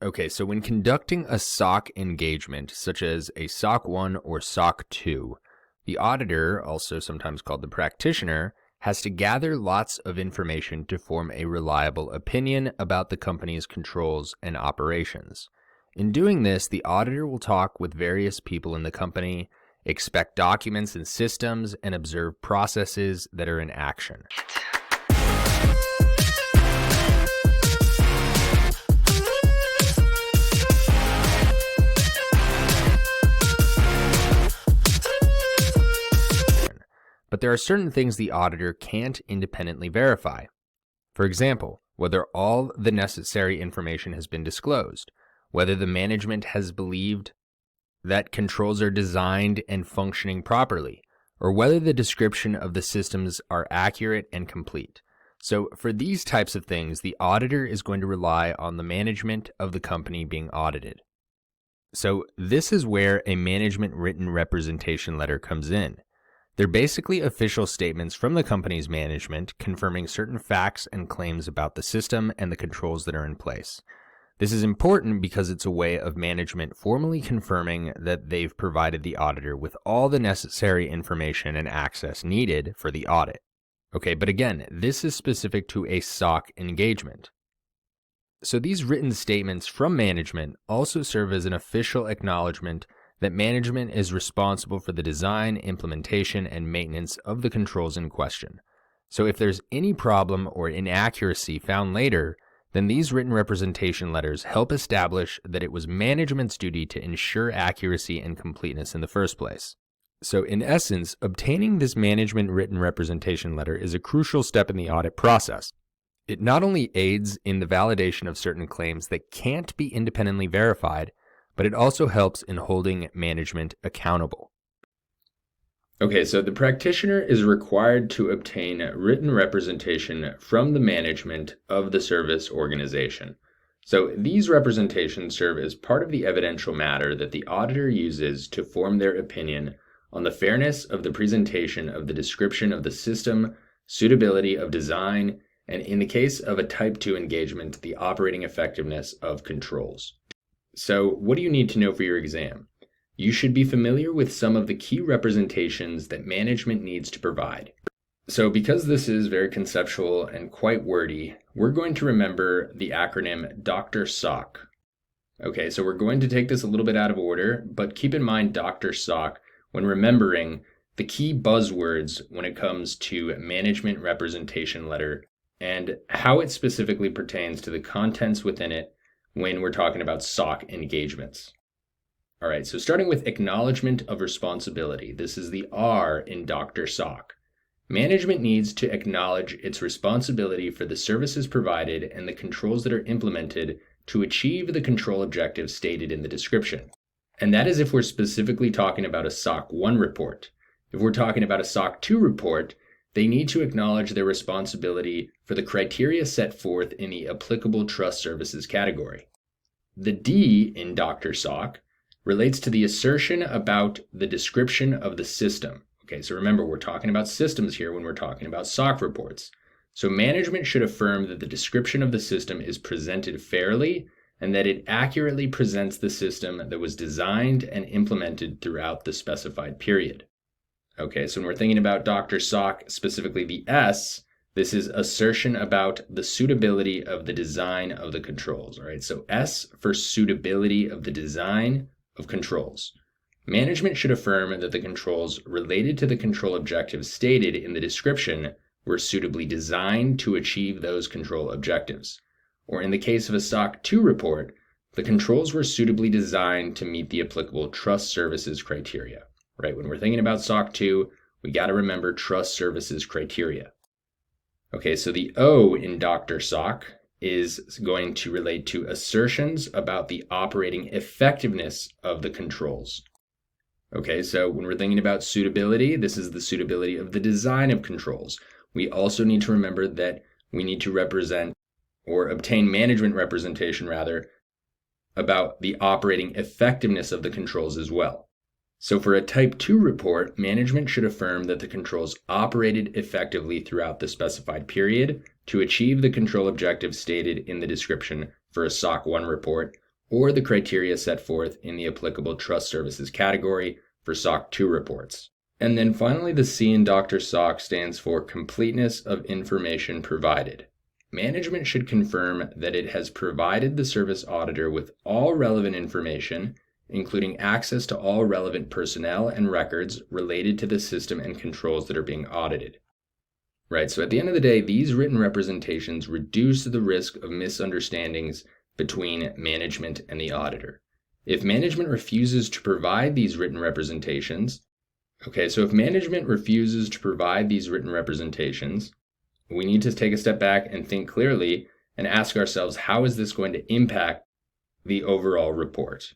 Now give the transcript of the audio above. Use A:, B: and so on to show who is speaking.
A: Okay, so when conducting a SOC engagement, such as a SOC 1 or SOC 2, the auditor, also sometimes called the practitioner, has to gather lots of information to form a reliable opinion about the company's controls and operations. In doing this, the auditor will talk with various people in the company, inspect documents and systems, and observe processes that are in action. But there are certain things the auditor can't independently verify. For example, whether all the necessary information has been disclosed, whether the management has believed that controls are designed and functioning properly, or whether the description of the systems are accurate and complete. So for these types of things, the auditor is going to rely on the management of the company being audited. So this is where a management written representation letter comes in. They're basically official statements from the company's management confirming certain facts and claims about the system and the controls that are in place. This is important because it's a way of management formally confirming that they've provided the auditor with all the necessary information and access needed for the audit. Okay, but again, this is specific to a SOC engagement. So these written statements from management also serve as an official acknowledgement that management is responsible for the design, implementation, and maintenance of the controls in question. So if there's any problem or inaccuracy found later, then these written representation letters help establish that it was management's duty to ensure accuracy and completeness in the first place. So in essence, obtaining this management written representation letter is a crucial step in the audit process. It not only aids in the validation of certain claims that can't be independently verified, but it also helps in holding management accountable. Okay, so the practitioner is required to obtain written representation from the management of the service organization. So these representations serve as part of the evidential matter that the auditor uses to form their opinion on the fairness of the presentation of the description of the system, suitability of design, and in the case of a Type 2 engagement, the operating effectiveness of controls. So what do you need to know for your exam? You should be familiar with some of the key representations that management needs to provide. So because this is very conceptual and quite wordy, we're going to remember the acronym Dr. SOC. Okay, so we're going to take this a little bit out of order, but keep in mind Dr. SOC when remembering the key buzzwords when it comes to management representation letter and how it specifically pertains to the contents within it when we're talking about SOC engagements. All right, so starting with acknowledgement of responsibility. This is the R in Dr. SOC. Management needs to acknowledge its responsibility for the services provided and the controls that are implemented to achieve the control objectives stated in the description. And that is if we're specifically talking about a SOC 1 report. If we're talking about a SOC 2 report, they need to acknowledge their responsibility for the criteria set forth in the applicable trust services category. The D in Dr. SOC relates to the assertion about the description of the system. Okay, so remember, we're talking about systems here when we're talking about SOC reports. So management should affirm that the description of the system is presented fairly and that it accurately presents the system that was designed and implemented throughout the specified period. Okay, so when we're thinking about Dr. SOC, specifically the S, this is assertion about the suitability of the design of the controls. All right, so S for suitability of the design of controls. Management should affirm that the controls related to the control objectives stated in the description were suitably designed to achieve those control objectives. Or in the case of a SOC 2 report, the controls were suitably designed to meet the applicable trust services criteria. Right, when we're thinking about SOC 2, we got to remember trust services criteria. Okay, so the O in Dr. SOC is going to relate to assertions about the operating effectiveness of the controls. Okay, so when we're thinking about suitability, this is the suitability of the design of controls. We also need to remember that we need to represent or obtain management representation about the operating effectiveness of the controls as well. So for a Type 2 report, management should affirm that the controls operated effectively throughout the specified period to achieve the control objectives stated in the description for a SOC 1 report, or the criteria set forth in the applicable trust services category for SOC 2 reports. And then finally, the C in Dr. SOC stands for completeness of information provided. Management should confirm that it has provided the service auditor with all relevant information, including access to all relevant personnel and records related to the system and controls that are being audited. Right, so at the end of the day, these written representations reduce the risk of misunderstandings between management and the auditor. If management refuses to provide these written representations, if management refuses to provide these written representations, we need to take a step back and think clearly and ask ourselves, how is this going to impact the overall report?